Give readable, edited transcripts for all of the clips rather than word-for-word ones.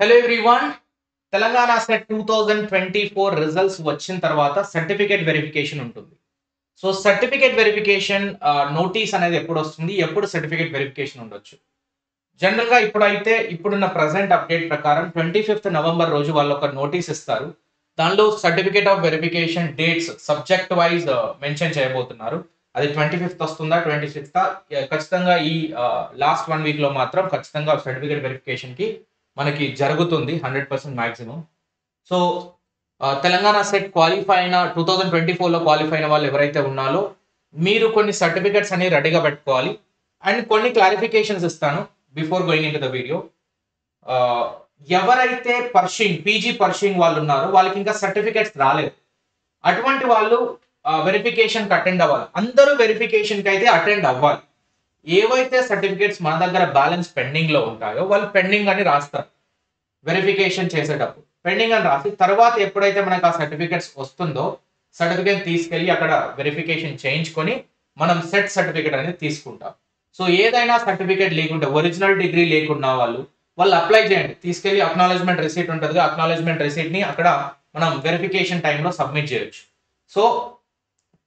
Hello everyone. Telangana SET 2024 results వచ్చిన తర్వాత certificate verification ఉంటుంది. సో సర్టిఫికేట్ వెరిఫికేషన్ నోటీస్ అనేది ఎప్పుడు వస్తుంది? ఎప్పుడు సర్టిఫికేట్ వెరిఫికేషన్ ఉండొచ్చు? జనరల్‌గా ఇప్పుడున్న ప్రెజెంట్ అప్డేట్ ప్రకారం 25థ్ నవంబర్ రోజు వాళ్ళు ఒక నోటీస్ ఇస్తారు. దానిలో certificate of verification dates subject wise mention చేయబోతున్నారు. అది 25థ్ వస్తుందా? 26థా? ఖచ్చితంగా ఈ లాస్ట్ 1 వీక్‌లో మాత్రం ఖచ్చితంగా సర్టిఫికేట్ వెరిఫికేషన్‌కి మనకి జరుగుతుంది 100% maximum. So, Telangana set qualify అయిన 2024లో క్వాలిఫై అయిన వాళ్ళు ఎవరైతే ఉన్నారో, మీరు కొన్ని సర్టిఫికేట్స్ అనేవి రెడీగా పెట్టుకోవాలి. అండ్ కొన్ని క్లారిఫికేషన్స్ ఇస్తాను before going into the video. ఆహ్, ఎవరైతే పీజీ పర్షింగ్ వాళ్ళు ఉన్నారో వాళ్ళకి ఇంకా సర్టిఫికేట్స్ రాలేదు. అటువంటి వాళ్ళు వెరిఫికేషన్‌కి అటెండ్ అవ్వాలి. అందరూ వెరిఫికేషన్‌కి అయితే అటెండ్ అవ్వాలి. ఏవైతే సర్టిఫికేట్స్ మన దగ్గర బ్యాలెన్స్ పెండింగ్‌లో ఉంటాయో వాళ్ళు పెండింగ్ అని రాస్తారు. వెరిఫికేషన్ చేసేటప్పుడు. పెండింగ్ అని రాసి తర్వాత ఎప్పుడైతే మనకు ఆ సర్టిఫికేట్స్ వస్తుందో, సర్టిఫికేట్ తీసుకెళ్ళి అక్కడ వెరిఫికేషన్ చేయించుకొని మనం సెట్ సర్టిఫికేట్ అనేది తీసుకుంటాం. సో ఏదైనా సర్టిఫికేట్ లేకుంటే ఒరిజినల్ డిగ్రీ లేకున్న వాళ్ళు అప్లై చేయండి. తీసుకెళ్ళి అక్నాలెడ్జ్‌మెంట్ రిసీట్ ఉంటదిగా. అక్నాలెడ్జ్‌మెంట్ రిసీట్‌ని అక్కడ మనం వెరిఫికేషన్ టైమ్‌లో సబ్మిట్ చేయొచ్చు. సో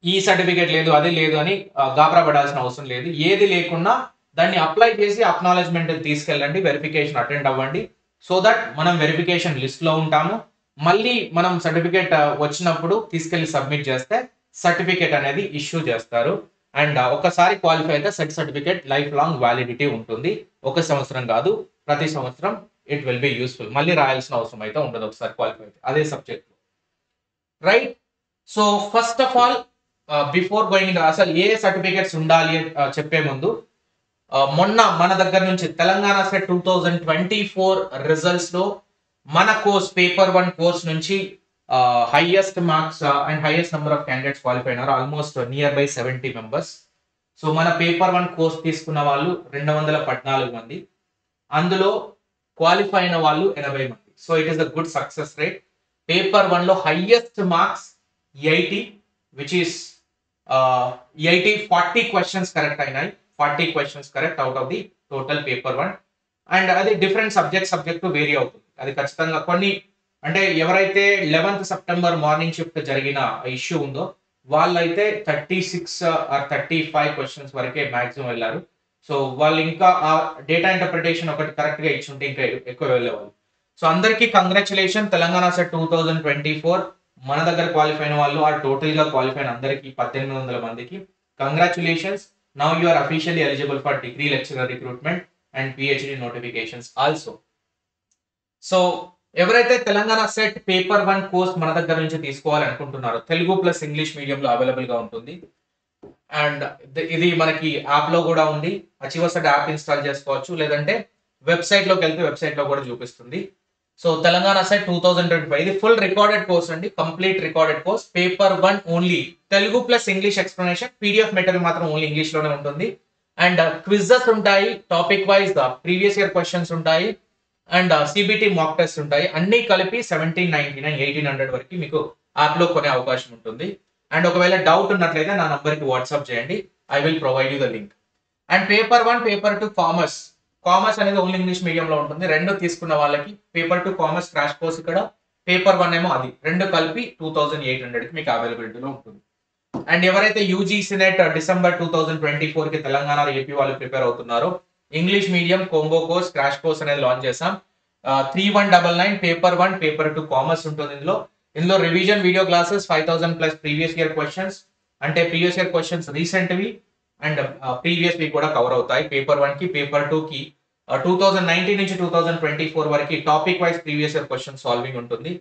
ఈ సర్టిఫికేట్ లేదు, అది లేదు అని గాబరా పడాల్సిన అవసరం లేదు. ఏది లేకున్నా దాన్ని అప్లై చేసి అక్నాలెడ్జ్‌మెంట్ తీసుకెళ్ళండి. వెరిఫికేషన్ అటెండ్ అవ్వండి. సో దట్ మనం వెరిఫికేషన్ లిస్ట్‌లో ఉంటాము. మళ్ళీ మనం సర్టిఫికేట్ వచ్చినప్పుడు తీసుకెళ్ళి సబ్మిట్ చేస్తే సర్టిఫికేట్ అనేది ఇష్యూ చేస్తారు. అండ్ ఒక్కసారి క్వాలిఫై అయితే set certificate life long validity ఉంటుంది. ఒక సంవత్సరం కాదు, ప్రతి సంవత్సరం ఇట్ విల్ బి యూజ్‌ఫుల్. మళ్ళీ రాయాల్సిన అవసరం అయితే ఉండదు ఒకసారి క్వాలిఫై అయితే. అదే subject. Right? So first of all before going అసలు ఏ సర్టిఫికేట్స్ ఉండాలి అని చెప్పే ముందు మొన్న మన దగ్గర నుంచి తెలంగాణ సెట్ 2024 రిజల్ట్స్ లో మన కోర్స్ పేపర్ 1 కోర్స్ నుంచి highest marks and highest number of candidates qualify అయినారు. Almost near by 70 members. So మన పేపర్ 1 కోర్స్ తీసుకున్న వాళ్ళు 214 మంది. అందులో క్వాలిఫై అయిన వాళ్ళు 80 మంది. So it is a good success rate. Paper 1 లో highest marks 80, which is 40 questions correct అయినాయి. 40 questions correct out of the total paper 1. And అది డిఫరెంట్ సబ్జెక్ట్ వేరీ అవుతుంది. అది ఖచ్చితంగా కొన్ని అంటే ఎవరైతే 11th సెప్టెంబర్ మార్నింగ్ షిఫ్ట్ జరిగిన ఇష్యూ ఉందో వాళ్ళైతే 36 ఆర్ 35 క్వశ్చన్స్ వరకే మాక్సిమం వెళ్ళారు. సో వాళ్ళు ఇంకా ఆ డేటా ఇంటర్ప్రిటేషన్ ఒకటి కరెక్ట్ గా ఇచ్చుంటే ఇంకా ఎక్కువ వెళ్ళేవాళ్ళు. సో అందరికీ కంగ్రాచులేషన్. తెలంగాణ సెట్ 2024 మన దగ్గర క్వాలిఫై అయిన వాళ్ళు టోటల్ గా క్వాలిఫై అయిన అందరికి 1800 మందికి congratulations. Now you are officially eligible for degree lecturer recruitment and PhD notifications also. So ఎవరైతే తెలంగాణ సెట్ పేపర్ 1 కోర్స్ మన దగ్గర నుంచి తీసుకోవాలి అనుకుంటున్నారో తెలుగు ప్లస్ ఇంగ్లీష్ మీడియం లో అవైలబుల్ గా ఉంటుంది. అండ్ ఇది మనకి యాప్ లో కూడా ఉంది. అచీవర్స్ యాప్ ఇన్స్టాల్ చేసుకోవచ్చు, లేదంటే వెబ్సైట్ లోకి వెళ్తే వెబ్సైట్ లో కూడా చూపిస్తుంది. సో తెలంగాణ సెట్ 2025 ఇది ఫుల్ రికార్డెడ్ కోర్స్ అండి. Complete recorded course. Paper 1 only Telugu plus English explanation. PDF material మాత్రం ఓన్లీ ఇంగ్లీష్ లోనే ఉంటుంది. అండ్ క్విజెస్ ఉంటాయి, topic wise previous year questions ఉంటాయి, అండ్ సిబిటి మాక్ టెస్ట్ ఉంటాయి. అన్ని కలిపి 1799 1800 వరకు మీకు యాప్ లో కొనే అవకాశం ఉంటుంది. అండ్ ఒకవేళ డౌట్ ఉన్నట్లయితే నా నంబర్ కి వాట్సాప్ చేయండి. I will provide you the link. And paper 1 paper 2 commerce అనేది ఓన్లీ ఇంగ్లీష్ మీడియం లో ఉంటుంది. రెండు తీసుకున్న వాళ్ళకి పేపర్ 2 కామర్స్ క్రాష్ కోర్స్ ఇక్కడ, పేపర్ 1 ఏమో అది. రెండు కలిపి 2800 కి మీకు అవైలబిలిటీలో ఉంటుంది. అండ్ ఎవరైతే యూజీసీ నెట్ డిసెంబర్ 2024 కి తెలంగాణ ఏపీ వాళ్ళు ప్రిపేర్ అవుతున్నారో English medium combo course crash course అనేది లాంచ్ చేసాం. 3199 పేపర్ 1 పేపర్ 2 కామర్స్ ఉంటుంది. ఇందులో revision video classes 5000 plus previous year questions, అంటే ప్రీవియస్ ఇయర్ క్వశ్చన్స్ రీసెంట్వి అండ్ ప్రీవియస్ వి కూడా కవర్ అవుతాయి. పేపర్ 1 కి పేపర్ 2 కి 2019 నుంచి 2024 వరకు topic wise previous year question solving ఉంటుంది.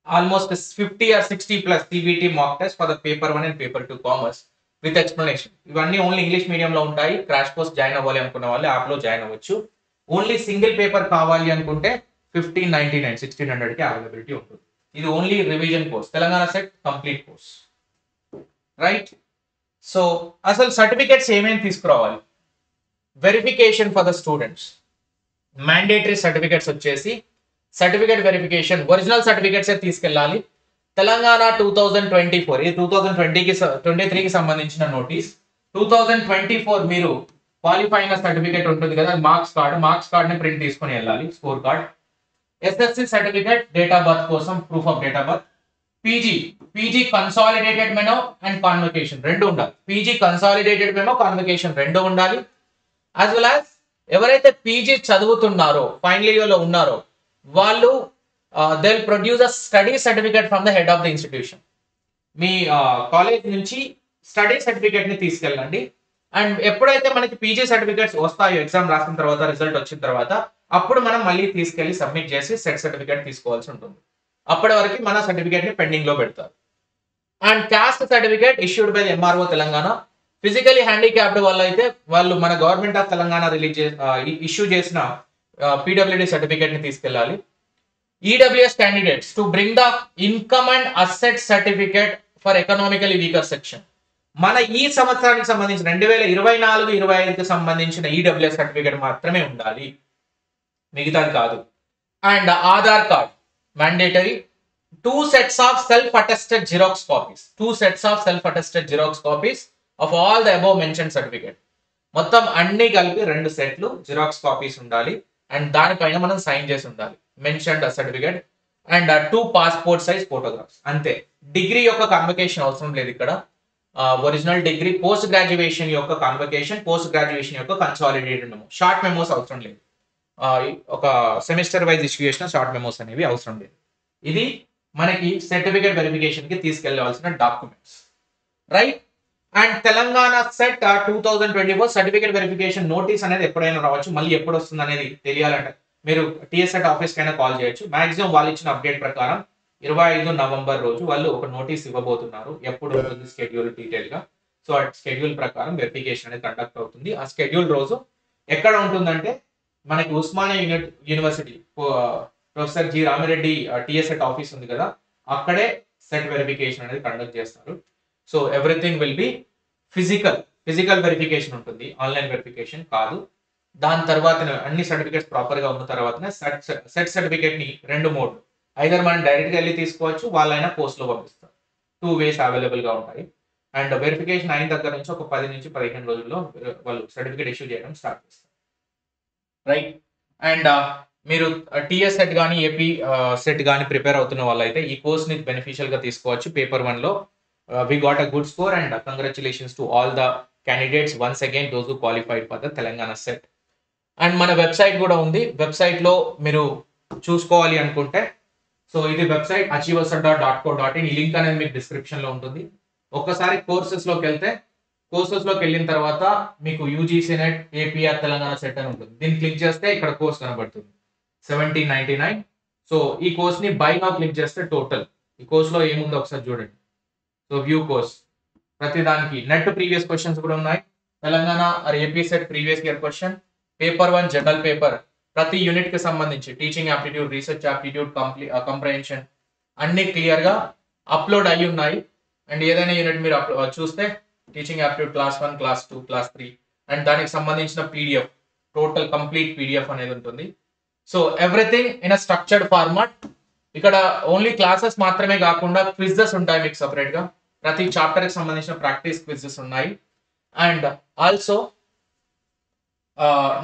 Almost 50 or 60 plus CBT mock test for the paper 1 and paper 2 commerce with explanation. ఇవన్నీ ఓన్లీ ఇంగ్లీష్ మీడియం లో ఉంటాయి. క్రాష్ కోర్స్ జాయిన్ అవ్వాలి అనుకున్న వాళ్ళు యాప్ లో జాయిన్ అవ్వచ్చు. ఓన్లీ సింగిల్ పేపర్ కావాలి అనుకుంటే 1599 1600 కి అవైలబిలిటీ ఉంటుంది. ఇది only revision course, Telangana set complete course. Right? So అసలు సర్టిఫికేట్స్ ఏమేమి తీసుకురావాలి? Verification for the students mandatory certificates వచ్చేసి సర్టిఫికేట్ వెరిఫికేషన్ ఒరిజినల్ సర్టిఫికేట్స్ తీసుకెళ్ళాలి. తెలంగాణ 2024 ఇది 2023 కి సంబంధించిన నోటీస్. 2024 మీరు క్వాలిఫై అయిన సర్టిఫికేట్ ఉంటుంది కదా, మార్క్స్ కార్డ్ ని ప్రింట్ తీసుకొని వెళ్ళాలి, score card. SSC certificate date of birth కోసం proof of date of birth. PG consolidated memo and convocation రెండు ఉండాలి. పీజీ కన్సాలిడేటెడ్ మెమో కాన్వకేషన్ రెండు ఉండాలి. యాజ్ వెల్ యాజ్ ఎవరైతే పీజీ చదువుతున్నారో ఫైనల్ ఇయర్ లో ఉన్నారో వాళ్ళు they will produce a study certificate from the head of the institution. మీ కాలేజ్ నుంచి స్టడీ సర్టిఫికేట్ ని తీసుకెళ్ళండి. అండ్ ఎప్పుడైతే మనకి పీజీ సర్టిఫికేట్స్ వస్తాయో ఎగ్జామ్ రాసిన తర్వాత రిజల్ట్ వచ్చిన తర్వాత అప్పుడు మనం మళ్ళీ తీసుకెళ్లి సబ్మిట్ చేసి సెట్ సర్టిఫికేట్ తీసుకోవాల్సి ఉంటుంది. అప్పటి వరకు మన సర్టిఫికేట్ ని పెండింగ్ లో పెడతారు. And caste certificate issued by MRO Telangana. Physically handicapped వాళ్ళు అయితే వాళ్ళు మన గవర్నమెంట్ ఆఫ్ తెలంగాణ ఇష్యూ చేసిన పీడబ్ల్యూడి సర్టిఫికేట్ ని తీసుకెళ్ళాలి. EWS candidates to bring the income and asset certificate for economically weaker section. మన ఈ సంవత్సరానికి సంబంధించిన 2024-25కి సంబంధించిన ఈడబ్ల్యూఎస్ సర్టిఫికేట్ మాత్రమే ఉండాలి, మిగతాది కాదు. And Aadhaar card mandatory. 2 sets of self-attested Xerox copies. 2 sets of self-attested Xerox copies of all the above mentioned certificate. మొత్తం అన్ని కలిపి 2 సెట్లు జిరాక్స్ కాపీస్ ఉండాలి. అండ్ దానిపైన మనం సైన్ చేసి ఉండాలి mentioned certificate. And 2 passport size photographs. అంతే. డిగ్రీ యొక్క కాన్వకేషన్ అవసరం లేదు ఇక్కడ. ఒరిజినల్ డిగ్రీ, పోస్ట్ గ్రాడ్యుయేషన్ యొక్క కాన్వకేషన్, పోస్ట్ గ్రాడ్యుయేషన్ యొక్క కన్సాలిడేటెడ్ మెమో. షార్ట్ మెమోస్ అవసరం లేదు. ఒక సెమిస్టర్ వైజ్ ఇష్యూ చేసిన షార్ట్ మెమోస్ అనేవి అవసరం లేదు. ఇది మనకి సర్టిఫికేట్ వెరిఫికేషన్ కి తీసుకెళ్లవలసిన documents, right. And Telangana SET 2024 certificate verification notice అనేది ఎప్పుడైనా రావచ్చు. మళ్ళీ ఎప్పుడు వస్తుంది అనేది తెలియాలంటే మీరు టీఎస్ఎట్ ఆఫీస్ కైనా కాల్ చేయొచ్చు. మాక్సిమం వాళ్ళు ఇచ్చిన అప్డేట్ ప్రకారం 25 నవంబర్ రోజు వాళ్ళు ఒక నోటీస్ ఇవ్వబోతున్నారు. ఎప్పుడు ఉంటుంది స్కెడ్యూల్ డీటెయిల్ గా. సో ఆ షెడ్యూల్ ప్రకారం వెరిఫికేషన్ అనేది కండక్ట్ అవుతుంది. ఆ షెడ్యూల్ రోజు ఎక్కడ ఉంటుందంటే మనకి Osmania university professor G Ramireddy TSSET office ఉంది కదా, అక్కడే సెట్ వెరిఫికేషన్ అనేది కండక్ట్ చేస్తారు. So everything will be physical verification ఉంటుంది, ఆన్లైన్ వెరిఫికేషన్ కాదు. దాని తర్వాత అన్ని సర్టిఫికేట్స్ ప్రాపర్ గా ఉన్న తర్వాతనే సెట్ సర్టిఫికేట్ ని 2 మోడ్లు, ఐదర్ మనం డైరెక్ట్ గా వెళ్ళి తీసుకోవచ్చు, వాళ్ళైనా పోస్ట్ లో పంపిస్తారు. 2 ways అవైలబుల్ గా ఉంటాయి. అండ్ వెరిఫికేషన్ అయిన దగ్గర నుంచి ఒక 10 నుంచి 15 రోజుల్లో వాళ్ళు సర్టిఫికేట్ ఇష్యూ చేయడం స్టార్ట్ చేస్తారు, రైట్. అండ్ మీరు టిఎస్ సెట్ కానీ ఏపీ సెట్ కానీ ప్రిపేర్ అవుతున్న వాళ్ళైతే ఈ కోర్స్ ని బెనిఫిషియల్ గా తీసుకోవచ్చు. పేపర్ 1 లో we got a good score and congratulations to all the candidates once again those who qualified for the Telangana SET. And మన వెబ్సైట్ కూడా ఉంది. వెబ్సైట్ లో మీరు చూసుకోవాలి అనుకుంటే సో ఇది వెబ్సైట్ achievers.co.in. ఈ లింక్ అనేది మీకు డిస్క్రిప్షన్ లో ఉంటుంది. ఒక్కసారి కోర్సెస్ లోకి వెళ్ళిన తర్వాత మీకు UGC net APR Telangana set అని ఉంటుంది. దీన్ని క్లిక్ చేస్తే ఇక్కడ కోర్స్ కనబడుతుంది 1799. సో ఈ కోర్స్ ని బై నౌ క్లిక్ చేస్తే టోటల్ ఈ కోర్స్ లో ఏముందో ఒకసారి చూడండి. సో వ్యూ కోర్స్, ప్రతి దానికి నెట్ ప్రీవియస్ క్వశ్చన్స్ కూడా ఉన్నాయి. Telangana are AP SET previous year question, paper 1 general paper, ప్రతి యూనిట్ కి సంబంధించి teaching aptitude, research aptitude, comprehension అన్ని క్లియర్ గా అప్లోడ్ అయ్యి ఉన్నాయి. అండ్ ఏదైనా యూనిట్ మీరు చూస్తే teaching aptitude class 1, class 2, class 3 and దానికి సంబంధించిన పీడిఎఫ్, టోటల్ కంప్లీట్ పీడిఎఫ్ అనేది ఉంటుంది. So everything in a structured format. ఇక్కడ ఓన్లీ క్లాసెస్ మాత్రమే కాకుండా క్విజెస్ ఉంటాయి మీకు సపరేట్ గా. ప్రతి చాప్టర్ కి సంబంధించిన ప్రాక్టీస్ క్విజెస్ ఉన్నాయి. అండ్ ఆల్సో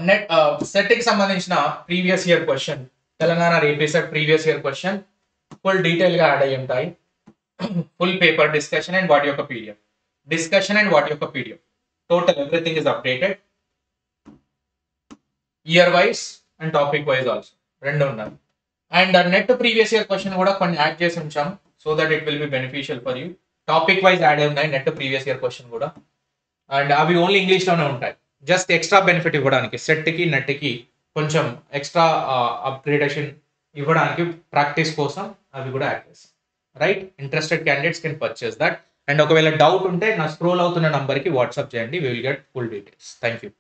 నెట్ సెట్ కి సంబంధించిన previous year question, Telangana AP SET previous year question full detail గా యాడ్ అయ్యి ఉంటాయి. ఫుల్ పేపర్ డిస్కషన్ అండ్ వాటి యొక్క PDF, total everything is updated year wise and topic wise also రెండు ఉన్నాయి. And NET previous year question కూడా కొన్ని add చేసి ఉంచాం so that it will be beneficial for you. Topic wise add అయి ఉన్నాయి నెట్ ప్రీవియస్ ఇయర్ క్వశ్చన్ కూడా. And అవి ఓన్లీ ఇంగ్లీష్ లోనే ఉంటాయి. జస్ట్ ఎక్స్ట్రా బెనిఫిట్ ఇవ్వడానికి సెట్ కి నెట్ కి కొంచెం ఎక్స్ట్రా అప్గ్రేడేషన్ ఇవ్వడానికి ప్రాక్టీస్ కోసం అవి కూడా యాడ్ చేస్తాం, right. Interested candidates can purchase that. And ఒకవేళ డౌట్ ఉంటే నా స్క్రోల్ అవుతున్న నంబర్కి వాట్సాప్ చేయండి, we will get full details. Thank you.